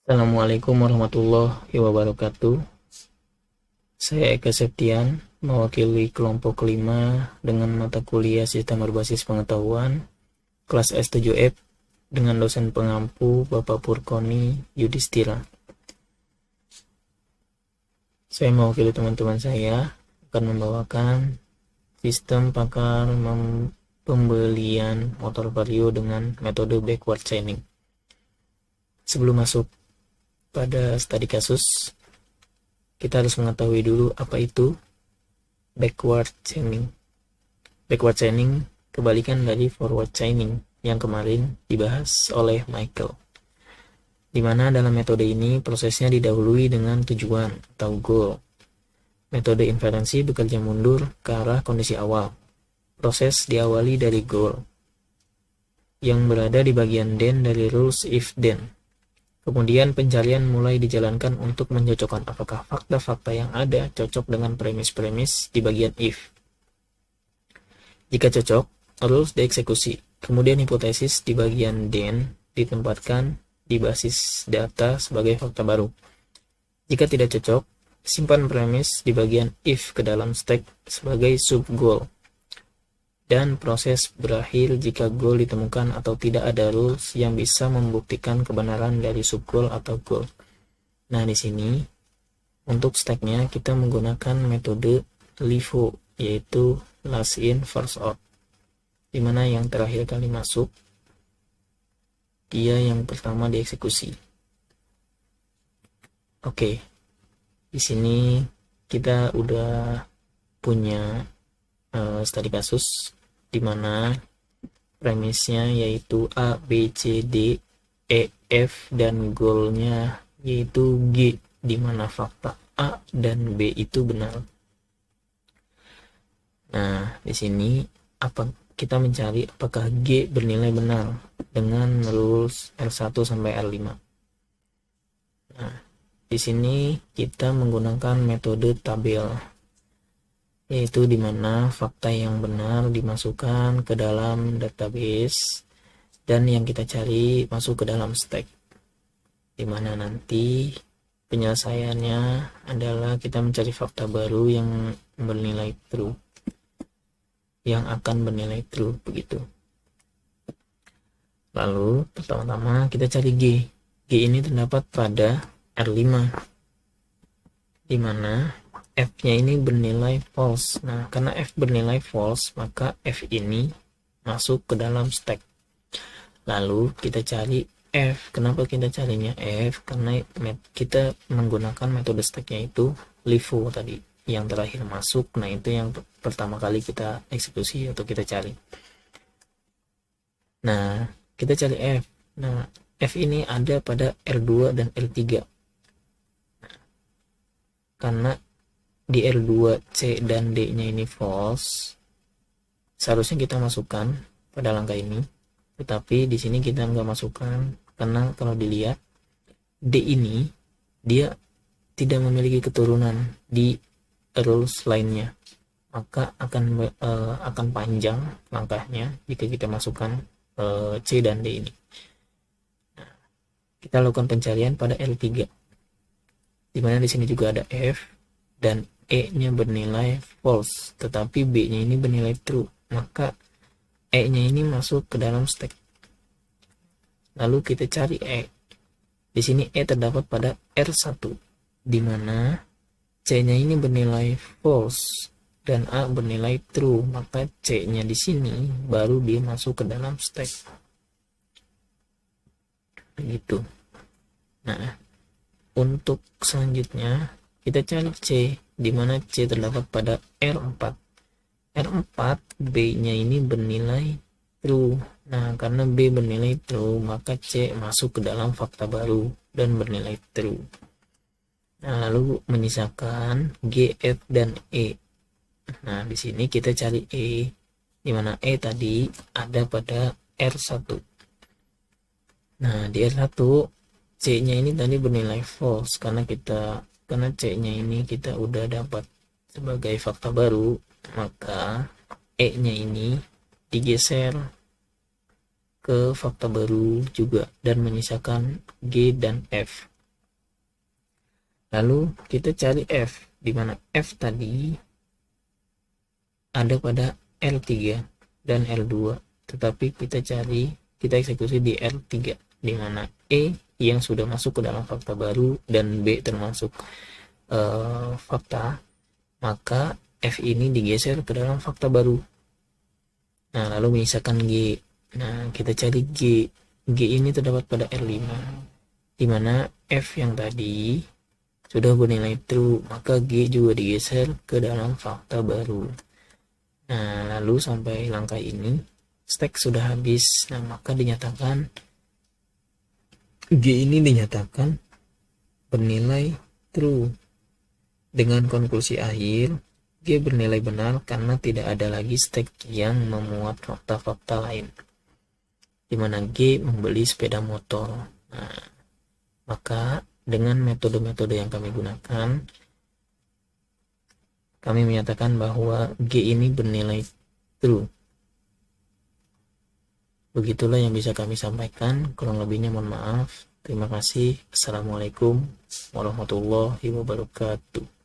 Assalamualaikum warahmatullahi wabarakatuh. Saya Eka Septian, mewakili kelompok kelima dengan mata kuliah Sistem Berbasis Pengetahuan, kelas S7F, dengan dosen pengampu Bapak Purkoni Yudhistira. Saya mewakili teman-teman saya akan membawakan sistem pakar pembelian motor vario dengan metode backward chaining. Sebelum masuk pada studi kasus, kita harus mengetahui dulu apa itu backward chaining. Backward chaining kebalikan dari forward chaining yang kemarin dibahas oleh Michael. Di mana dalam metode ini prosesnya didahului dengan tujuan atau goal. Metode inferensi bekerja mundur ke arah kondisi awal. Proses diawali dari goal yang berada di bagian then dari rules if then. Kemudian pencarian mulai dijalankan untuk mencocokkan apakah fakta-fakta yang ada cocok dengan premis-premis di bagian if. Jika cocok, rules dieksekusi. Kemudian hipotesis di bagian then ditempatkan di basis data sebagai fakta baru. Jika tidak cocok, simpan premis di bagian if ke dalam stack sebagai sub-goal. Dan proses berakhir jika goal ditemukan atau tidak ada rules yang bisa membuktikan kebenaran dari sub-goal atau goal. Nah, di sini untuk stacknya kita menggunakan metode LIFO, yaitu last in first out, dimana yang terakhir kali masuk dia yang pertama dieksekusi. Oke, di sini kita udah punya studi kasus di mana premisnya yaitu A, B, C, D, E, F, dan goalnya yaitu G, di mana fakta A dan B itu benar. Nah, di sini kita mencari apakah G bernilai benar dengan rules R1 sampai R5. Nah, di sini kita menggunakan metode tabel, yaitu dimana fakta yang benar dimasukkan ke dalam database dan yang kita cari masuk ke dalam stack, dimana nanti penyelesaiannya adalah kita mencari fakta baru yang bernilai true, yang akan bernilai true, begitu. Lalu pertama-tama kita cari G. G ini terdapat pada R5, dimana F-nya ini bernilai false. Nah, karena F bernilai false, maka F ini masuk ke dalam stack. Lalu kita cari F. Kenapa kita carinya F? Karena kita menggunakan metode stacknya itu LIFO tadi, yang terakhir masuk. Nah, itu yang pertama kali kita eksekusi atau kita cari. Nah, kita cari F. Nah, F ini ada pada R2 dan R3. Karena di R2, C, dan D-nya ini false, seharusnya kita masukkan pada langkah ini, tetapi di sini kita nggak masukkan karena kalau dilihat D ini dia tidak memiliki keturunan di rules lainnya, maka akan panjang langkahnya jika kita masukkan C dan D ini. Nah, kita lakukan pencarian pada R3, dimana di sini juga ada F dan E-nya bernilai false, tetapi B-nya ini bernilai true, maka E-nya ini masuk ke dalam stack. Lalu kita cari E. Di sini E terdapat pada R1, di mana C-nya ini bernilai false dan A bernilai true, maka C-nya di sini baru dia masuk ke dalam stack. Begitu. Nah, untuk selanjutnya kita cari C, di mana C terdapat pada R4. R4 B-nya ini bernilai true. Nah, karena B bernilai true, maka C masuk ke dalam fakta baru dan bernilai true. Nah, lalu menyisakan G, F, dan E. Nah, di sini kita cari E, di mana E tadi ada pada R1. Nah, di R1 C-nya ini tadi bernilai false karena C-nya ini kita udah dapat sebagai fakta baru, maka E-nya ini digeser ke fakta baru juga dan menyisakan G dan F. Lalu kita cari F, di mana F tadi ada pada L3 dan L2, tetapi kita eksekusi di L3, di mana E yang sudah masuk ke dalam fakta baru dan B termasuk fakta, maka F ini digeser ke dalam fakta baru. Nah, lalu menyisakan G. Nah, kita cari G. G ini terdapat pada R5, di mana F yang tadi sudah bernilai true, maka G juga digeser ke dalam fakta baru. Nah, lalu sampai langkah ini, stack sudah habis. Nah, maka dinyatakan G ini dinyatakan bernilai true. Dengan konklusi akhir, G bernilai benar karena tidak ada lagi stack yang memuat fakta-fakta lain, di mana G membeli sepeda motor. Nah, maka dengan metode-metode yang kami gunakan, kami menyatakan bahwa G ini bernilai true. Begitulah yang bisa kami sampaikan, kurang lebihnya mohon maaf. Terima kasih. Assalamualaikum warahmatullahi wabarakatuh.